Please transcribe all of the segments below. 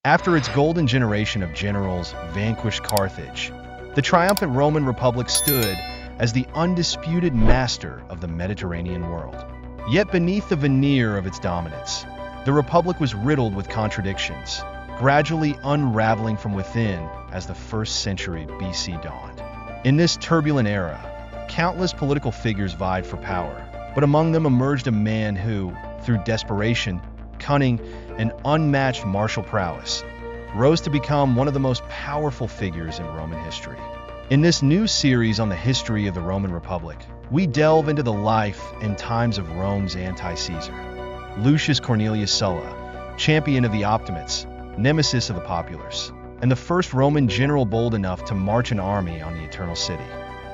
After its golden generation of generals vanquished Carthage, the triumphant Roman Republic stood as the undisputed master of the Mediterranean world. Yet beneath the veneer of its dominance, the Republic was riddled with contradictions, gradually unraveling from within as the first century BC dawned. In this turbulent era, countless political figures vied for power, but among them emerged a man who, through desperation, cunning, and unmatched martial prowess, rose to become one of the most powerful figures in Roman history. In this new series on the history of the Roman Republic, we delve into the life and times of Rome's anti-Caesar, Lucius Cornelius Sulla, champion of the Optimates, nemesis of the populace, and the first Roman general bold enough to march an army on the Eternal City.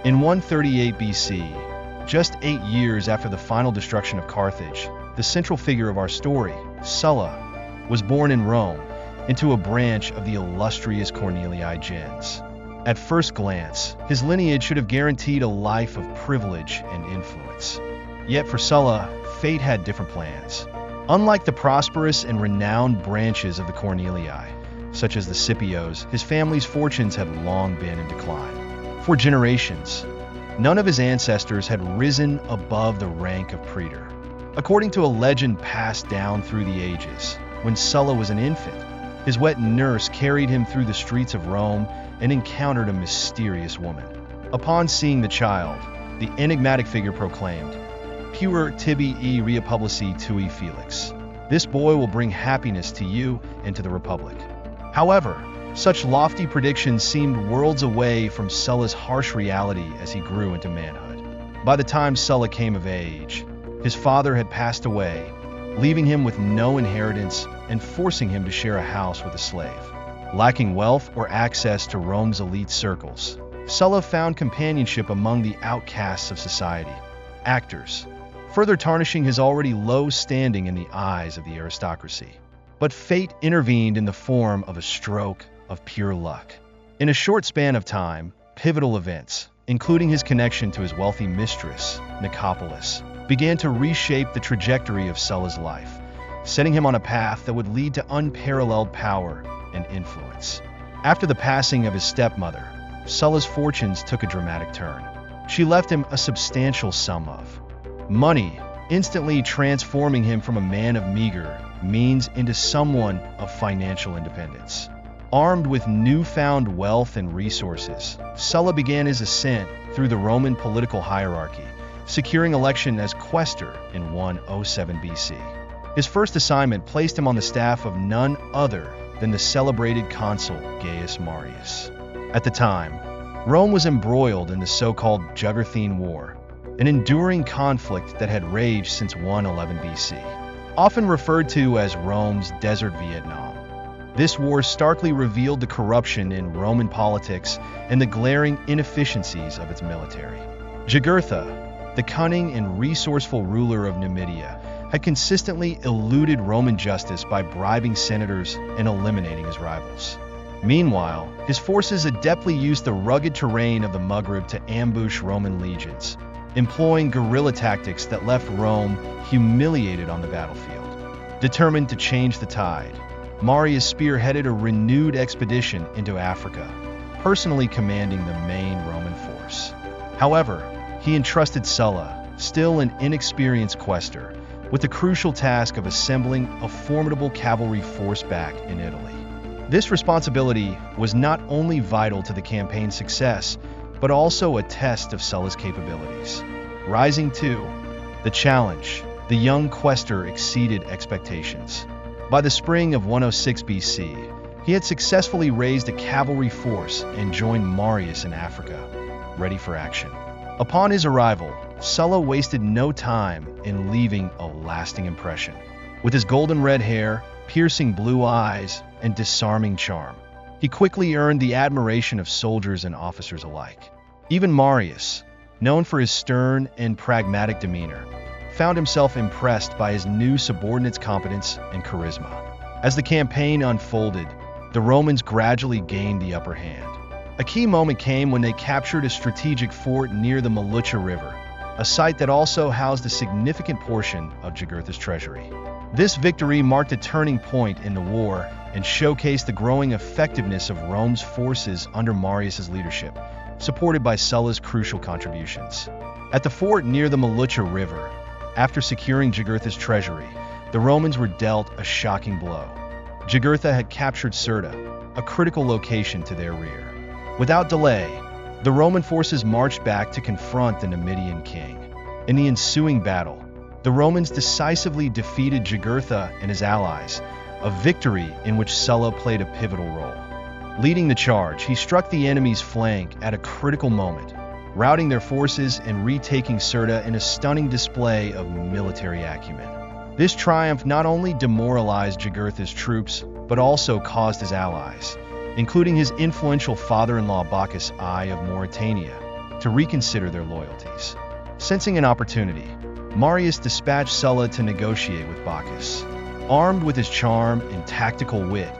In 138 BC, just 8 years after the final destruction of Carthage, the central figure of our story, Sulla, was born in Rome into a branch of the illustrious Cornelii gens. At first glance, his lineage should have guaranteed a life of privilege and influence. Yet for Sulla, fate had different plans. Unlike the prosperous and renowned branches of the Cornelii, such as the Scipios, his family's fortunes had long been in decline. For generations, none of his ancestors had risen above the rank of praetor. According to a legend passed down through the ages, when Sulla was an infant, his wet nurse carried him through the streets of Rome and encountered a mysterious woman. Upon seeing the child, the enigmatic figure proclaimed, "Puer tibi e rea publici tui felix. This boy will bring happiness to you and to the Republic." However, such lofty predictions seemed worlds away from Sulla's harsh reality as he grew into manhood. By the time Sulla came of age, his father had passed away, leaving him with no inheritance and forcing him to share a house with a slave. Lacking wealth or access to Rome's elite circles, Sulla found companionship among the outcasts of society, actors, further tarnishing his already low standing in the eyes of the aristocracy. But fate intervened in the form of a stroke of pure luck. In a short span of time, pivotal events, including his connection to his wealthy mistress, Nicopolis, began to reshape the trajectory of Sulla's life, setting him on a path that would lead to unparalleled power and influence. After the passing of his stepmother, Sulla's fortunes took a dramatic turn. She left him a substantial sum of money, instantly transforming him from a man of meager means into someone of financial independence. Armed with newfound wealth and resources, Sulla began his ascent through the Roman political hierarchy, securing election as quaestor in 107 BC. His first assignment placed him on the staff of none other than the celebrated consul Gaius Marius. At the time, Rome was embroiled in the so-called Jugurthine War, an enduring conflict that had raged since 111 BC, often referred to as Rome's Desert Vietnam. This war starkly revealed the corruption in Roman politics and the glaring inefficiencies of its military. Jugurtha, the cunning and resourceful ruler of Numidia, had consistently eluded Roman justice by bribing senators and eliminating his rivals. Meanwhile, his forces adeptly used the rugged terrain of the Maghreb to ambush Roman legions, employing guerrilla tactics that left Rome humiliated on the battlefield. Determined to change the tide, Marius spearheaded a renewed expedition into Africa, personally commanding the main Roman force. However, he entrusted Sulla, still an inexperienced quaestor, with the crucial task of assembling a formidable cavalry force back in Italy. This responsibility was not only vital to the campaign's success, but also a test of Sulla's capabilities. Rising to the challenge, the young quaestor exceeded expectations. By the spring of 106 BC, he had successfully raised a cavalry force and joined Marius in Africa, ready for action. Upon his arrival, Sulla wasted no time in leaving a lasting impression. With his golden red hair, piercing blue eyes, and disarming charm, he quickly earned the admiration of soldiers and officers alike. Even Marius, known for his stern and pragmatic demeanor, found himself impressed by his new subordinate's competence and charisma. As the campaign unfolded, the Romans gradually gained the upper hand. A key moment came when they captured a strategic fort near the Malucha River, a site that also housed a significant portion of Jugurtha's treasury. This victory marked a turning point in the war and showcased the growing effectiveness of Rome's forces under Marius's leadership, supported by Sulla's crucial contributions. At the fort near the Malucha River, after securing Jugurtha's treasury, the Romans were dealt a shocking blow. Jugurtha had captured Sulla, a critical location to their rear. Without delay, the Roman forces marched back to confront the Numidian king. In the ensuing battle, the Romans decisively defeated Jugurtha and his allies, a victory in which Sulla played a pivotal role. Leading the charge, he struck the enemy's flank at a critical moment, routing their forces and retaking Sulla in a stunning display of military acumen. This triumph not only demoralized Jugurtha's troops, but also caused his allies, including his influential father-in-law Bacchus I of Mauritania, to reconsider their loyalties. Sensing an opportunity, Marius dispatched Sulla to negotiate with Bacchus. Armed with his charm and tactical wit,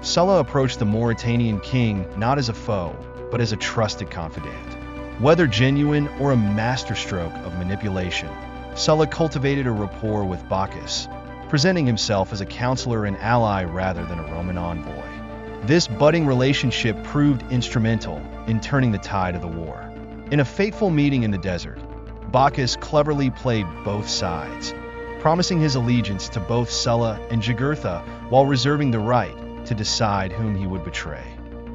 Sulla approached the Mauritanian king not as a foe, but as a trusted confidant. Whether genuine or a masterstroke of manipulation, Sulla cultivated a rapport with Bacchus, presenting himself as a counselor and ally rather than a Roman envoy. This budding relationship proved instrumental in turning the tide of the war. In a fateful meeting in the desert, Bacchus cleverly played both sides, promising his allegiance to both Sulla and Jugurtha while reserving the right to decide whom he would betray.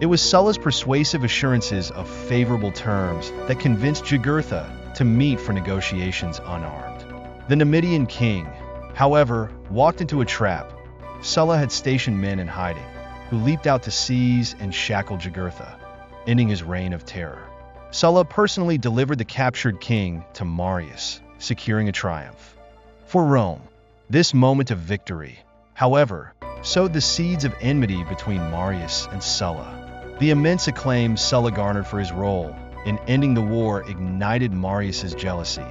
It was Sulla's persuasive assurances of favorable terms that convinced Jugurtha to meet for negotiations unarmed. The Numidian king, however, walked into a trap. Sulla had stationed men in hiding, who leaped out to seize and shackle Jugurtha, ending his reign of terror. Sulla personally delivered the captured king to Marius, securing a triumph. For Rome, this moment of victory, however, sowed the seeds of enmity between Marius and Sulla. The immense acclaim Sulla garnered for his role in ending the war ignited Marius's jealousy,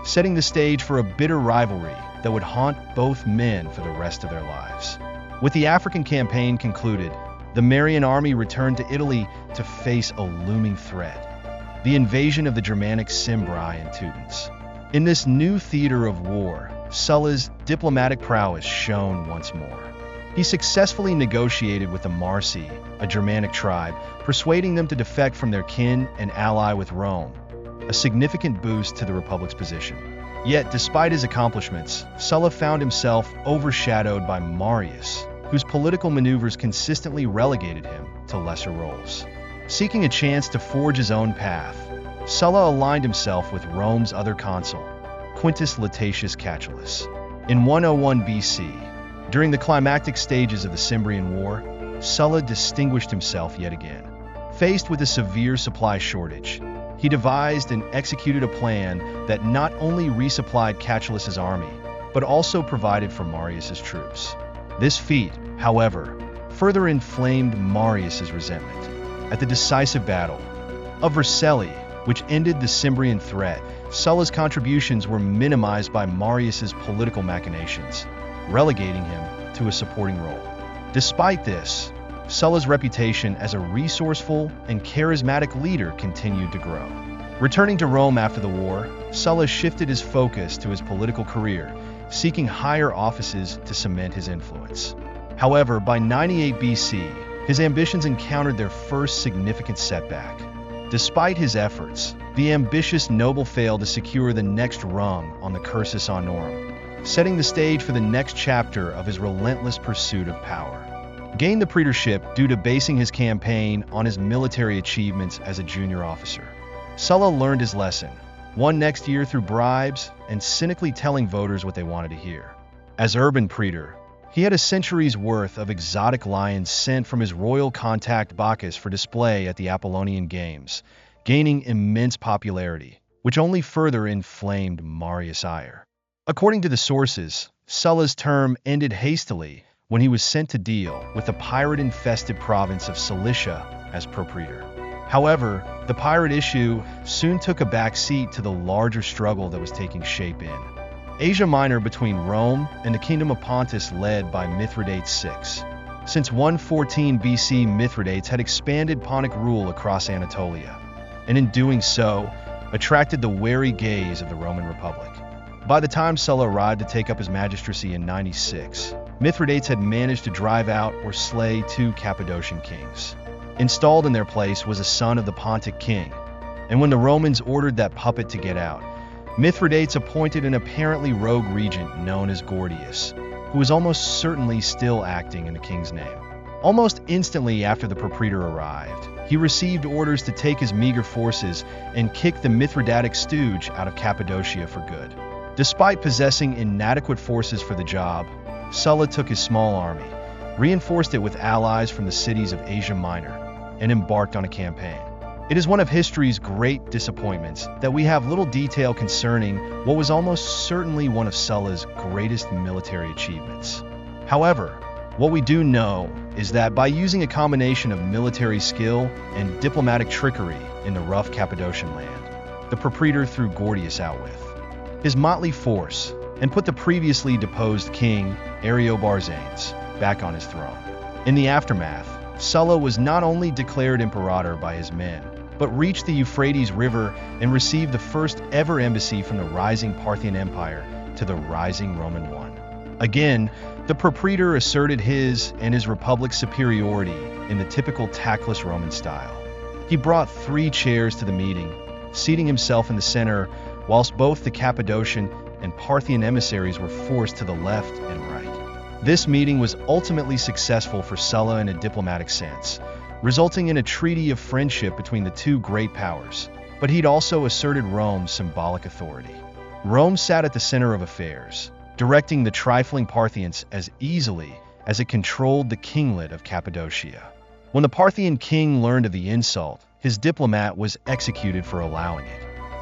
setting the stage for a bitter rivalry that would haunt both men for the rest of their lives. With the African campaign concluded, the Marian army returned to Italy to face a looming threat: the invasion of the Germanic Cimbri and Teutons. In this new theater of war, Sulla's diplomatic prowess shone once more. He successfully negotiated with the Marsi, a Germanic tribe, persuading them to defect from their kin and ally with Rome, a significant boost to the Republic's position. Yet, despite his accomplishments, Sulla found himself overshadowed by Marius, whose political maneuvers consistently relegated him to lesser roles. Seeking a chance to forge his own path, Sulla aligned himself with Rome's other consul, Quintus Lutatius Catulus. In 101 BC, during the climactic stages of the Cimbrian War, Sulla distinguished himself yet again. Faced with a severe supply shortage, he devised and executed a plan that not only resupplied Catulus's army, but also provided for Marius's troops. This feat, however, further inflamed Marius's resentment. At the decisive battle of Vercelli, which ended the Cimbrian threat, Sulla's contributions were minimized by Marius's political machinations, relegating him to a supporting role. Despite this, Sulla's reputation as a resourceful and charismatic leader continued to grow. Returning to Rome after the war, Sulla shifted his focus to his political career, seeking higher offices to cement his influence. However, by 98 BC, his ambitions encountered their first significant setback. Despite his efforts, the ambitious noble failed to secure the next rung on the cursus honorum, setting the stage for the next chapter of his relentless pursuit of power. Gained the praetorship due to basing his campaign on his military achievements as a junior officer. Sulla learned his lesson, won next year through bribes and cynically telling voters what they wanted to hear. As urban praetor, he had a century's worth of exotic lions sent from his royal contact Bacchus for display at the Apollonian Games, gaining immense popularity, which only further inflamed Marius' ire. According to the sources, Sulla's term ended hastily when he was sent to deal with the pirate-infested province of Cilicia as propraetor. However, the pirate issue soon took a back seat to the larger struggle that was taking shape in Asia Minor between Rome and the Kingdom of Pontus led by Mithridates VI. Since 114 BC, Mithridates had expanded Pontic rule across Anatolia, and in doing so, attracted the wary gaze of the Roman Republic. By the time Sulla arrived to take up his magistracy in 96, Mithridates had managed to drive out or slay 2 Cappadocian kings. Installed in their place was a son of the Pontic king, and when the Romans ordered that puppet to get out, Mithridates appointed an apparently rogue regent known as Gordius, who was almost certainly still acting in the king's name. Almost instantly after the propraetor arrived, he received orders to take his meager forces and kick the Mithridatic stooge out of Cappadocia for good. Despite possessing inadequate forces for the job, Sulla took his small army, reinforced it with allies from the cities of Asia Minor, and embarked on a campaign. It is one of history's great disappointments that we have little detail concerning what was almost certainly one of Sulla's greatest military achievements. However, what we do know is that by using a combination of military skill and diplomatic trickery in the rough Cappadocian land, the propraetor threw Gordius out with his motley force and put the previously deposed king, Ariobarzanes, back on his throne. In the aftermath, Sulla was not only declared imperator by his men, but reached the Euphrates River and received the first ever embassy from the rising Parthian Empire to the rising Roman one. Again, the propraetor asserted his and his republic's superiority in the typical tactless Roman style. He brought 3 chairs to the meeting, seating himself in the center, whilst both the Cappadocian and Parthian emissaries were forced to the left and right. This meeting was ultimately successful for Sulla in a diplomatic sense, resulting in a treaty of friendship between the 2 great powers, but he'd also asserted Rome's symbolic authority. Rome sat at the center of affairs, directing the trifling Parthians as easily as it controlled the kinglet of Cappadocia. When the Parthian king learned of the insult, his diplomat was executed for allowing it.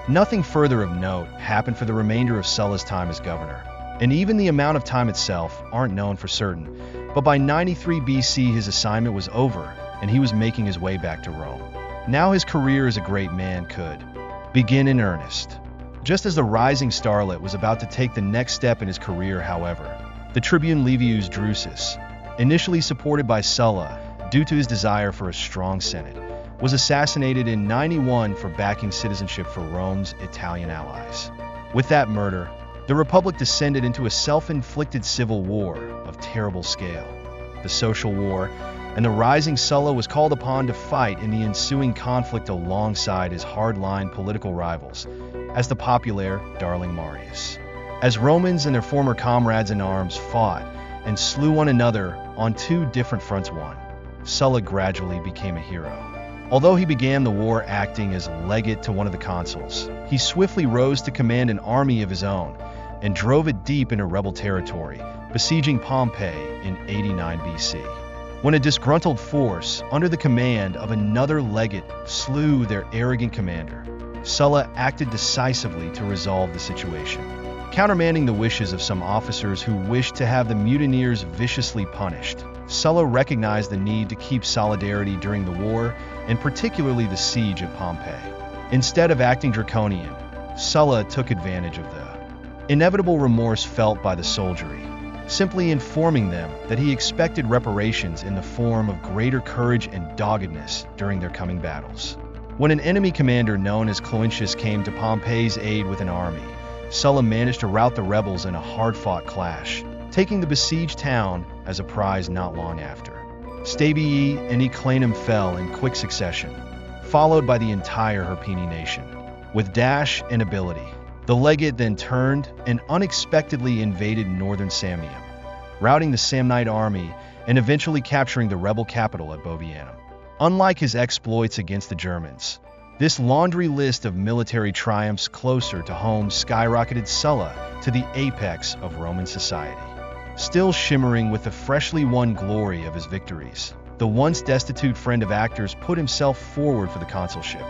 Nothing further of note happened for the remainder of Sulla's time as governor, and even the amount of time itself aren't known for certain, but by 93 BC his assignment was over and he was making his way back to Rome. Now his career as a great man could begin in earnest. Just as the rising starlet was about to take the next step in his career, however, the tribune Livius Drusus, initially supported by Sulla due to his desire for a strong senate, was assassinated in 91 for backing citizenship for Rome's Italian allies. With that murder, the Republic descended into a self-inflicted civil war of terrible scale. The social war, and the rising Sulla was called upon to fight in the ensuing conflict alongside his hard-line political rivals, as the popular Darling Marius. As Romans and their former comrades in arms fought and slew one another on 2 different fronts, Sulla gradually became a hero. Although he began the war acting as legate to one of the consuls, he swiftly rose to command an army of his own and drove it deep into rebel territory, besieging Pompeii in 89 BC. When a disgruntled force under the command of another legate slew their arrogant commander, Sulla acted decisively to resolve the situation. Countermanding the wishes of some officers who wished to have the mutineers viciously punished, Sulla recognized the need to keep solidarity during the war, and particularly the siege of Pompeii. Instead of acting draconian, Sulla took advantage of the inevitable remorse felt by the soldiery, simply informing them that he expected reparations in the form of greater courage and doggedness during their coming battles. When an enemy commander known as Cloentius came to Pompey's aid with an army, Sulla managed to rout the rebels in a hard-fought clash, taking the besieged town as a prize not long after. Stabii and Eclanum fell in quick succession, followed by the entire Herpini nation. With dash and ability, the legate then turned and unexpectedly invaded northern Samnium, routing the Samnite army and eventually capturing the rebel capital at Bovianum. Unlike his exploits against the Germans, this laundry list of military triumphs closer to home skyrocketed Sulla to the apex of Roman society. Still shimmering with the freshly won glory of his victories, the once destitute friend of actors put himself forward for the consulship,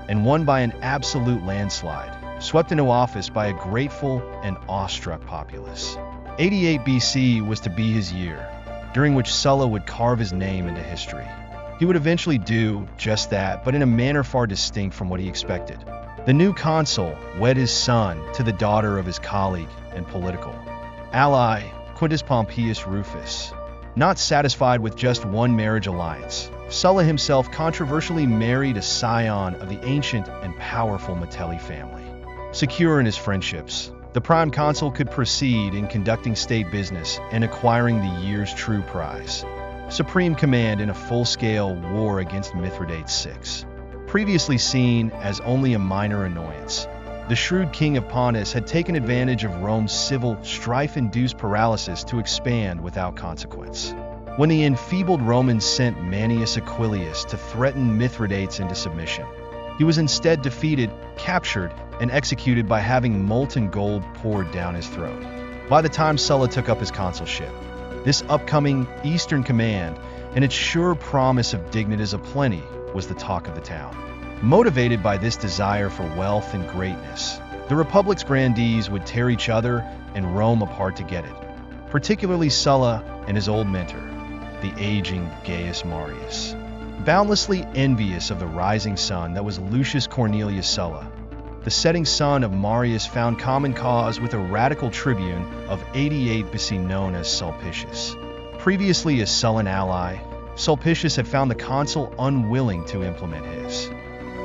and won by an absolute landslide, swept into office by a grateful and awestruck populace. 88 BC was to be his year, during which Sulla would carve his name into history. He would eventually do just that, but in a manner far distinct from what he expected. The new consul wed his son to the daughter of his colleague and political ally, Quintus Pompeius Rufus. Not satisfied with just one marriage alliance, Sulla himself controversially married a scion of the ancient and powerful Metelli family. Secure in his friendships, the prime consul could proceed in conducting state business and acquiring the year's true prize, supreme command in a full-scale war against Mithridates VI. Previously seen as only a minor annoyance, the shrewd king of Pontus had taken advantage of Rome's civil, strife-induced paralysis to expand without consequence. When the enfeebled Romans sent Manius Aquilius to threaten Mithridates into submission, he was instead defeated, captured, and executed by having molten gold poured down his throat. By the time Sulla took up his consulship, this upcoming Eastern command and its sure promise of dignities aplenty was the talk of the town. Motivated by this desire for wealth and greatness, the Republic's grandees would tear each other and Rome apart to get it, particularly Sulla and his old mentor, the aging Gaius Marius. Boundlessly envious of the rising sun that was Lucius Cornelius Sulla, the setting sun of Marius found common cause with a radical tribune of 88 BC known as Sulpicius. Previously a Sullan ally, Sulpicius had found the consul unwilling to implement his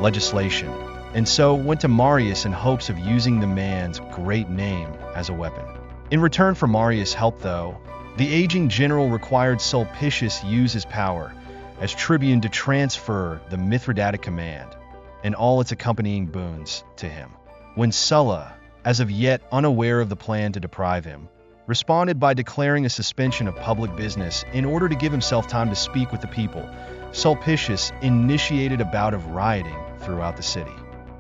legislation, and so went to Marius in hopes of using the man's great name as a weapon. In return for Marius' help, though, the aging general required Sulpicius use his power as tribune to transfer the Mithridatic command and all its accompanying boons to him. When Sulla, as of yet unaware of the plan to deprive him, responded by declaring a suspension of public business in order to give himself time to speak with the people, Sulpicius initiated a bout of rioting throughout the city.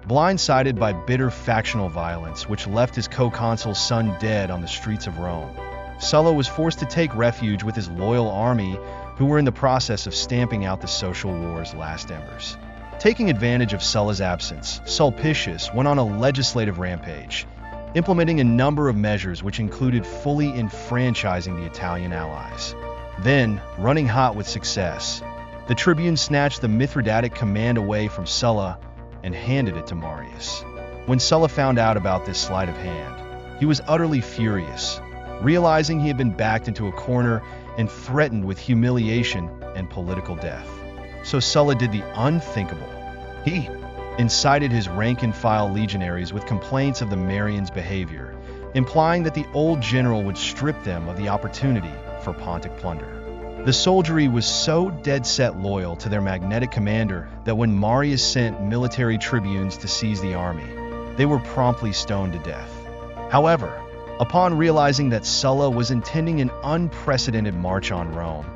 Blindsided by bitter factional violence which left his co-consul's son dead on the streets of Rome, Sulla was forced to take refuge with his loyal army who were in the process of stamping out the social war's last embers. Taking advantage of Sulla's absence, Sulpicius went on a legislative rampage, implementing a number of measures which included fully enfranchising the Italian allies. Then, running hot with success, the tribune snatched the Mithridatic command away from Sulla and handed it to Marius. When Sulla found out about this sleight of hand, he was utterly furious, realizing he had been backed into a corner and threatened with humiliation and political death. So Sulla did the unthinkable. He incited his rank-and-file legionaries with complaints of the Marians' behavior, implying that the old general would strip them of the opportunity for Pontic plunder. The soldiery was so dead-set loyal to their magnetic commander that when Marius sent military tribunes to seize the army, they were promptly stoned to death. However, upon realizing that Sulla was intending an unprecedented march on Rome,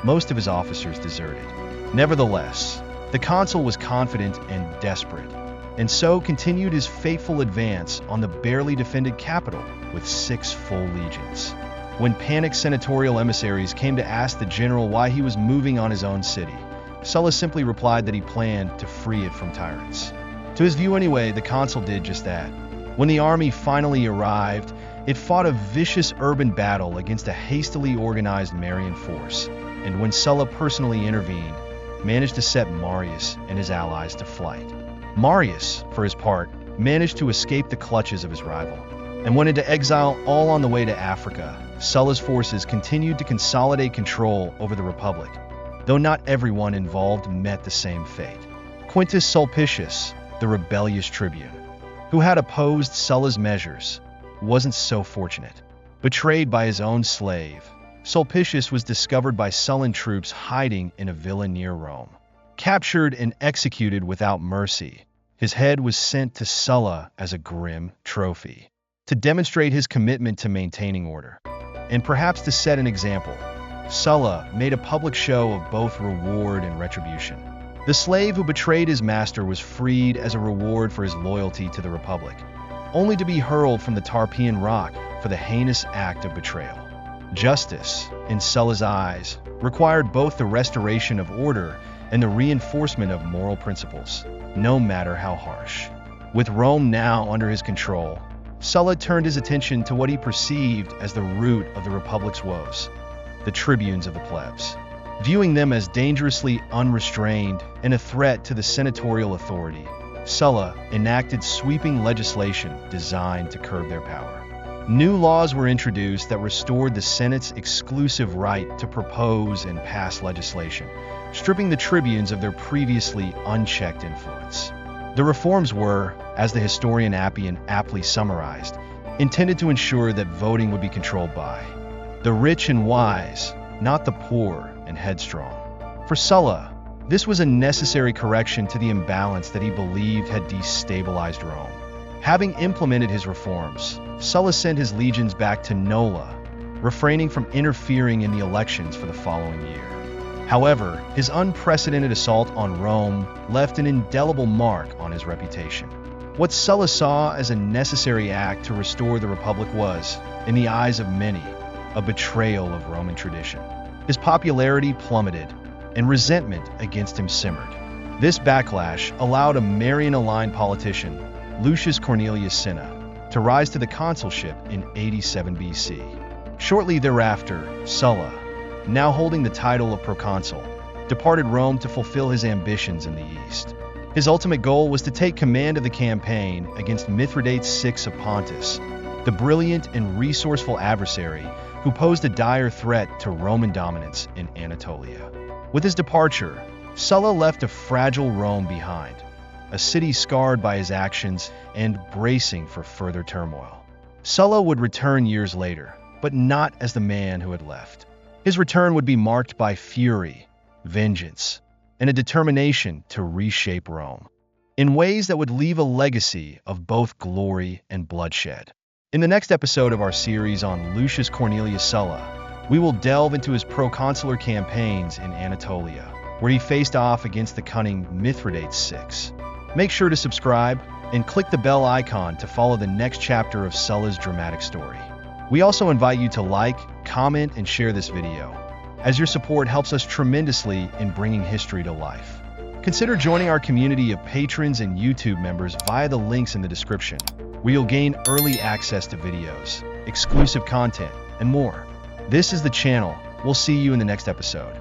most of his officers deserted. Nevertheless, the consul was confident and desperate, and so continued his fateful advance on the barely defended capital with 6 full legions. When panicked senatorial emissaries came to ask the general why he was moving on his own city, Sulla simply replied that he planned to free it from tyrants. To his view anyway, the consul did just that. When the army finally arrived, it fought a vicious urban battle against a hastily organized Marian force, and when Sulla personally intervened, managed to set Marius and his allies to flight. Marius, for his part, managed to escape the clutches of his rival, and went into exile all on the way to Africa. Sulla's forces continued to consolidate control over the Republic, though not everyone involved met the same fate. Quintus Sulpicius, the rebellious tribune, who had opposed Sulla's measures, wasn't so fortunate. Betrayed by his own slave, Sulpicius was discovered by Sullan troops hiding in a villa near Rome. Captured and executed without mercy, his head was sent to Sulla as a grim trophy. To demonstrate his commitment to maintaining order, and perhaps to set an example, Sulla made a public show of both reward and retribution. The slave who betrayed his master was freed as a reward for his loyalty to the Republic, only to be hurled from the Tarpeian Rock for the heinous act of betrayal. Justice, in Sulla's eyes, required both the restoration of order and the reinforcement of moral principles, no matter how harsh. With Rome now under his control, Sulla turned his attention to what he perceived as the root of the Republic's woes, the tribunes of the plebs. Viewing them as dangerously unrestrained and a threat to the senatorial authority, Sulla enacted sweeping legislation designed to curb their power. New laws were introduced that restored the Senate's exclusive right to propose and pass legislation, stripping the tribunes of their previously unchecked influence. The reforms were, as the historian Appian aptly summarized, intended to ensure that voting would be controlled by the rich and wise, not the poor and headstrong. For Sulla, this was a necessary correction to the imbalance that he believed had destabilized Rome. Having implemented his reforms, Sulla sent his legions back to Nola, refraining from interfering in the elections for the following year. However, his unprecedented assault on Rome left an indelible mark on his reputation. What Sulla saw as a necessary act to restore the Republic was, in the eyes of many, a betrayal of Roman tradition. His popularity plummeted, and resentment against him simmered. This backlash allowed a Marian-aligned politician, Lucius Cornelius Cinna, to rise to the consulship in 87 BC. Shortly thereafter, Sulla, now holding the title of proconsul, departed Rome to fulfill his ambitions in the east. His ultimate goal was to take command of the campaign against Mithridates VI of Pontus, the brilliant and resourceful adversary who posed a dire threat to Roman dominance in Anatolia. With his departure, Sulla left a fragile Rome behind, a city scarred by his actions and bracing for further turmoil. Sulla would return years later, but not as the man who had left. His return would be marked by fury, vengeance, and a determination to reshape Rome, in ways that would leave a legacy of both glory and bloodshed. In the next episode of our series on Lucius Cornelius Sulla, we will delve into his proconsular campaigns in Anatolia, where he faced off against the cunning Mithridates VI. Make sure to subscribe and click the bell icon to follow the next chapter of Sulla's dramatic story. We also invite you to like, comment, and share this video, as your support helps us tremendously in bringing history to life. Consider joining our community of patrons and YouTube members via the links in the description, where you'll gain early access to videos, exclusive content, and more. This is the channel. We'll see you in the next episode.